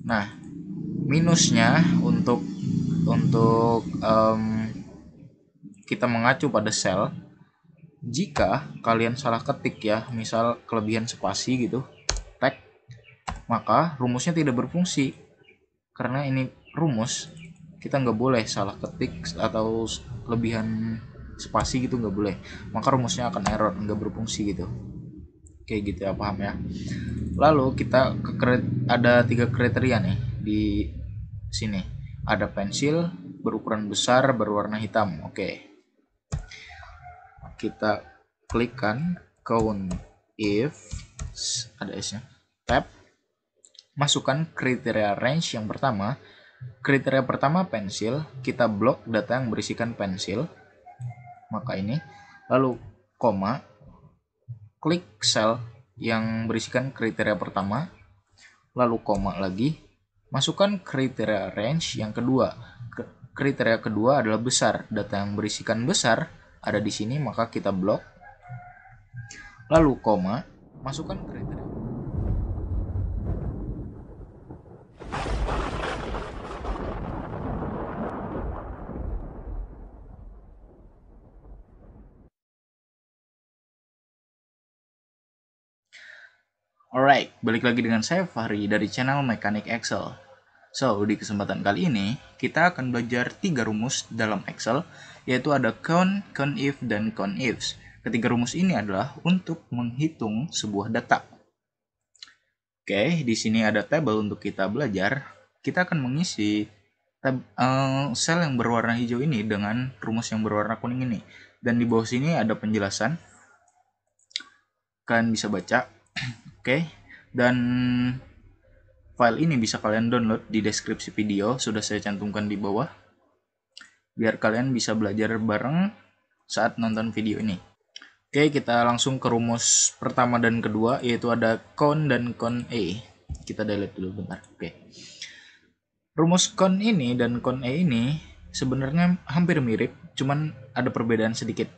Nah, minusnya untuk kita mengacu pada sel, jika kalian salah ketik ya, misal kelebihan spasi gitu, tag, maka rumusnya tidak berfungsi. Karena ini rumus, kita nggak boleh salah ketik atau kelebihan spasi gitu, nggak boleh. Maka rumusnya akan error, nggak berfungsi gitu. Kayak gitu ya, paham ya? Lalu kita ada 3 kriteria nih di sini. Ada pensil berukuran besar berwarna hitam. Oke. Kita klikkan count if, ada S-nya, tab, masukkan kriteria range yang pertama. Kriteria pertama pensil, kita blok data yang berisikan pensil. Maka ini, lalu koma, klik sel yang berisikan kriteria pertama, lalu koma lagi, masukkan kriteria range yang kedua. Kriteria kedua adalah besar, data yang berisikan besar ada di sini, maka kita blok, lalu koma, masukkan kriteria. Alright, balik lagi dengan saya Fahri dari channel Mechanic Excel. So, di kesempatan kali ini, kita akan belajar 3 rumus dalam Excel, yaitu ada count, countif, dan countifs. Ketiga rumus ini adalah untuk menghitung sebuah data. Oke, di sini ada tabel untuk kita belajar. Kita akan mengisi sel yang berwarna hijau ini dengan rumus yang berwarna kuning ini. Dan di bawah sini ada penjelasan. Kalian bisa baca. Oke, dan file ini bisa kalian download di deskripsi video, sudah saya cantumkan di bawah, biar kalian bisa belajar bareng saat nonton video ini. Oke, kita langsung ke rumus pertama dan kedua, yaitu ada count dan count A. Kita delete dulu bentar. Oke. Rumus count ini dan count A ini sebenarnya hampir mirip, cuman ada perbedaan sedikit.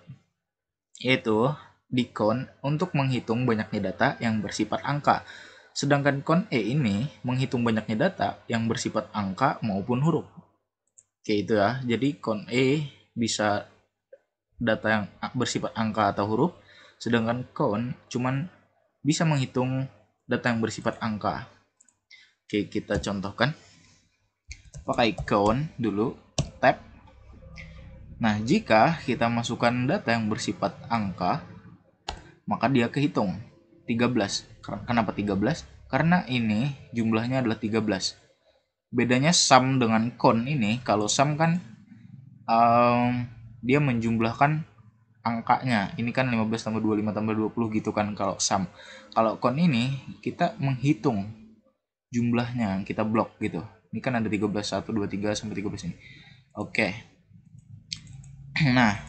Yaitu di count untuk menghitung banyaknya data yang bersifat angka. Sedangkan count A ini menghitung banyaknya data yang bersifat angka maupun huruf. Oke, itu ya. Jadi count A bisa data yang bersifat angka atau huruf, sedangkan count cuman bisa menghitung data yang bersifat angka. Oke, kita contohkan. Pakai count dulu, tab. Nah, jika kita masukkan data yang bersifat angka, maka dia kehitung 13. Kenapa 13? Karena ini jumlahnya adalah 13. Bedanya sum dengan count ini, kalau sum kan dia menjumlahkan angkanya. Ini kan 15 tambah 25 tambah 20 gitu kan kalau sum. Kalau count ini kita menghitung jumlahnya, kita blok gitu. Ini kan ada 13, 1, 2, 3 sampai 13 ini. Oke. Nah,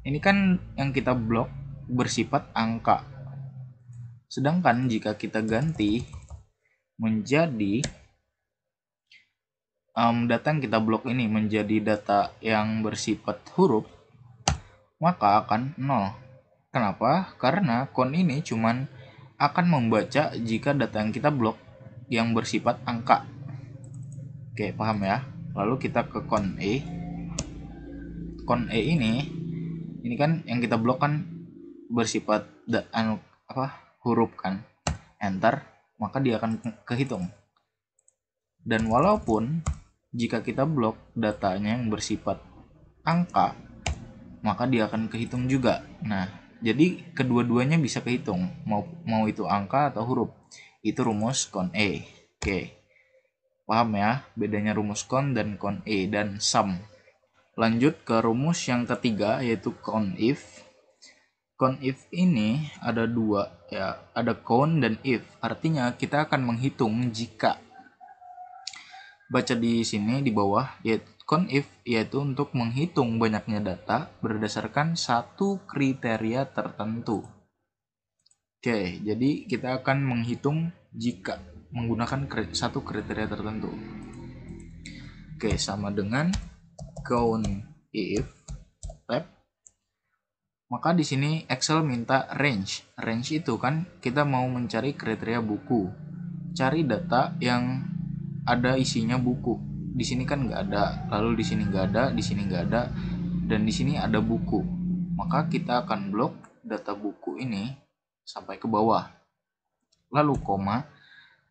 ini kan yang kita blok bersifat angka. Sedangkan jika kita ganti menjadi data yang kita blok ini menjadi data yang bersifat huruf, maka akan 0. Kenapa? Karena count ini cuman akan membaca jika data yang kita blok yang bersifat angka. Oke, paham ya? Lalu kita ke count E. Count E ini kan yang kita blok kan bersifat huruf kan. Enter, maka dia akan kehitung. Dan walaupun jika kita blok datanya yang bersifat angka, maka dia akan kehitung juga. Nah, jadi kedua-duanya bisa kehitung, mau itu angka atau huruf. Itu rumus count A. Oke. Paham ya bedanya rumus count dan count A dan sum. Lanjut ke rumus yang ketiga, yaitu count if. Count if ini ada dua ya, ada count dan if. Artinya kita akan menghitung jika. Baca di sini di bawah, yaitu count if, yaitu untuk menghitung banyaknya data berdasarkan satu kriteria tertentu. Oke, jadi kita akan menghitung jika menggunakan satu kriteria tertentu. Oke, sama dengan count if tab. Maka di sini Excel minta range. Range itu kan kita mau mencari kriteria buku. Cari data yang ada isinya buku. Di sini kan nggak ada, lalu di sini nggak ada, di sini nggak ada, dan di sini ada buku. Maka kita akan blok data buku ini sampai ke bawah. Lalu koma.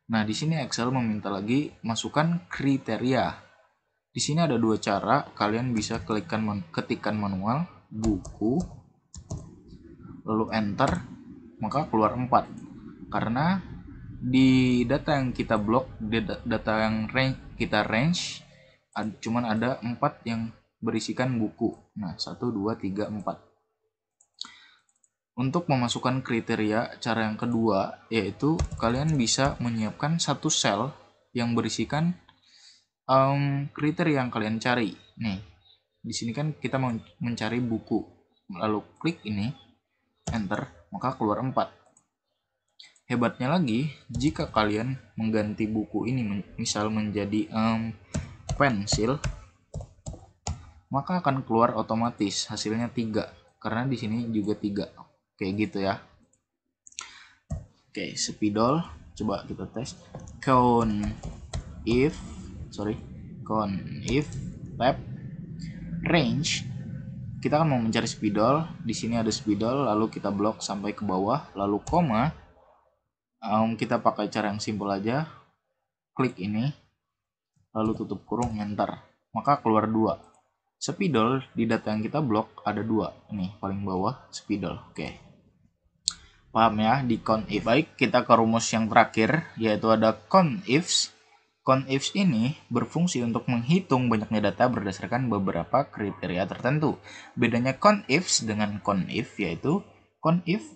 Nah, di sini Excel meminta lagi masukkan kriteria. Di sini ada dua cara, kalian bisa ketikkan manual buku, lalu enter, maka keluar 4. Karena di data yang kita blok, data yang kita range, cuman ada 4 yang berisikan buku. Nah, 1, 2, 3, 4. Untuk memasukkan kriteria, cara yang kedua yaitu kalian bisa menyiapkan satu sel yang berisikan kriteria yang kalian cari. Nih, di sini kan kita mau mencari buku, lalu klik ini, enter, maka keluar 4. Hebatnya lagi, jika kalian mengganti buku ini misal menjadi pensil, maka akan keluar otomatis hasilnya 3, karena di sini juga 3. Kayak gitu ya. Oke, spidol, coba kita tes. If tab range, kita kan mau mencari spidol. Di sini ada spidol, lalu kita blok sampai ke bawah, lalu koma. Kita pakai cara yang simpel aja, klik ini, lalu tutup kurung, enter, maka keluar 2. Spidol di data yang kita blok ada 2, ini paling bawah spidol. Oke, paham ya di conif. Baik, kita ke rumus yang terakhir, yaitu ada conifs. Conifs ini berfungsi untuk menghitung banyaknya data berdasarkan beberapa kriteria tertentu. Bedanya conifs dengan conif yaitu conif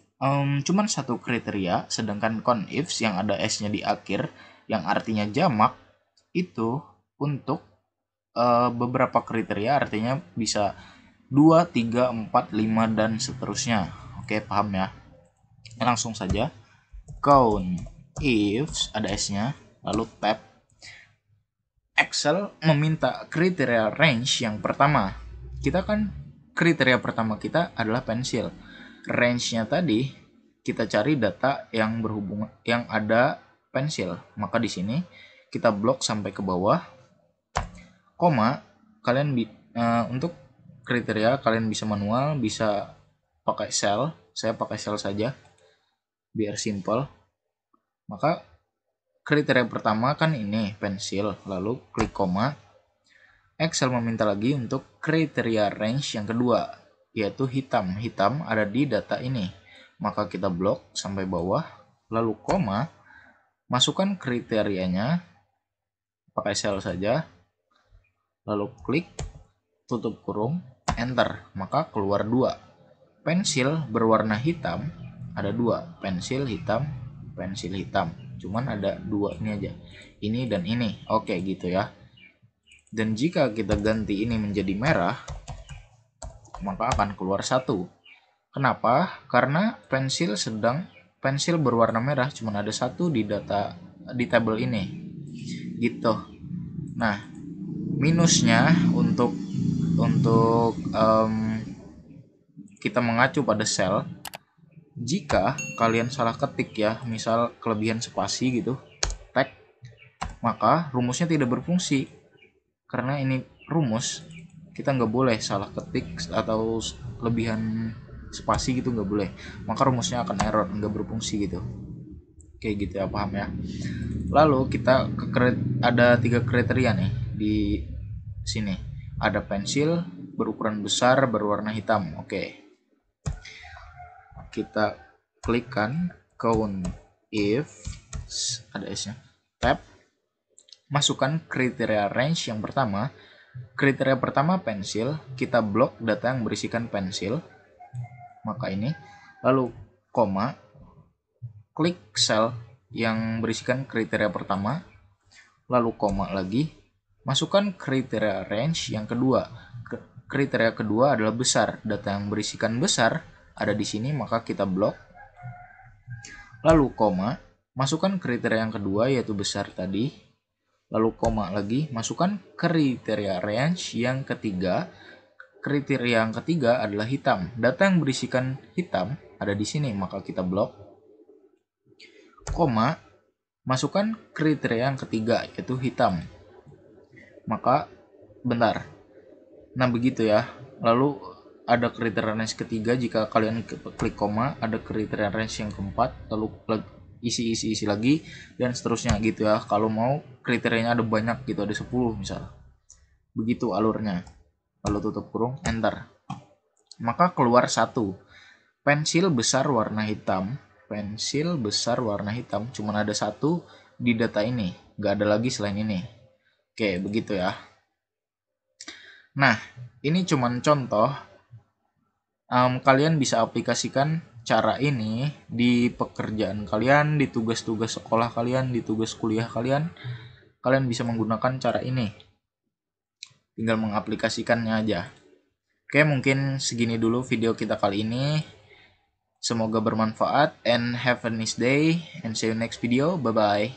cuman satu kriteria, sedangkan conifs yang ada s-nya di akhir yang artinya jamak itu untuk beberapa kriteria, artinya bisa 2, 3, 4, 5 dan seterusnya. Oke, paham ya? Langsung saja. Conifs ada s-nya, lalu tab. Excel meminta kriteria range yang pertama. Kita kan kriteria pertama kita adalah pensil. Range-nya tadi kita cari data yang berhubungan yang ada pensil. Maka di sini kita blok sampai ke bawah. Koma, kalian untuk kriteria kalian bisa manual, bisa pakai sel. Saya pakai sel saja biar simple. Maka kriteria pertama kan ini pensil, lalu klik koma. Excel meminta lagi untuk kriteria range yang kedua, yaitu hitam. Hitam ada di data ini, maka kita blok sampai bawah, lalu koma, masukkan kriterianya, pakai sel saja, lalu klik, tutup kurung, enter, maka keluar 2. Pensil berwarna hitam ada 2, pensil hitam, pensil hitam. Cuman ada 2 ini aja, ini dan ini. Oke, gitu ya. Dan jika kita ganti ini menjadi merah, maka akan keluar 1. Kenapa? Karena pensil berwarna merah cuman ada 1 di data di tabel ini. Gitu. Nah, minusnya untuk kita mengacu pada sel, jika kalian salah ketik ya, misal kelebihan spasi gitu, tag, maka rumusnya tidak berfungsi. Karena ini rumus, kita nggak boleh salah ketik atau kelebihan spasi gitu, nggak boleh. Maka rumusnya akan error, nggak berfungsi gitu. Kayak gitu ya, paham ya. Lalu kita ada 3 kriteria nih di sini. Ada pensil berukuran besar berwarna hitam. Oke. Kita klikkan conif, ada s-nya, tab, masukkan kriteria range yang pertama. Kriteria pertama pensil, kita blok data yang berisikan pensil, maka ini, lalu koma, klik sel yang berisikan kriteria pertama, lalu koma lagi, masukkan kriteria range yang kedua. Kriteria kedua adalah besar, data yang berisikan besar ada di sini, maka kita blok, lalu koma, masukkan kriteria yang kedua yaitu besar tadi, lalu koma lagi, masukkan kriteria range yang ketiga. Kriteria yang ketiga adalah hitam, data yang berisikan hitam ada di sini, maka kita blok, koma, Masukkan kriteria yang ketiga, yaitu hitam. Maka, bentar. Nah, begitu ya. Lalu, ada kriteria range ketiga, jika kalian klik koma, ada kriteria range yang keempat, lalu isi lagi, dan seterusnya gitu ya. Kalau mau, kriterianya ada banyak gitu, ada 10 misal. Begitu alurnya. Lalu tutup kurung, enter. Maka keluar satu. Pensil besar warna hitam. Pensil besar warna hitam. Cuman ada satu di data ini. Gak ada lagi selain ini. Oke, begitu ya. Nah, ini cuman contoh. Kalian bisa aplikasikan cara ini di pekerjaan kalian, di tugas-tugas sekolah kalian, di tugas kuliah kalian. Kalian bisa menggunakan cara ini. Tinggal mengaplikasikannya aja. Oke, mungkin segini dulu video kita kali ini. Semoga bermanfaat and have a nice day and see you next video. Bye bye.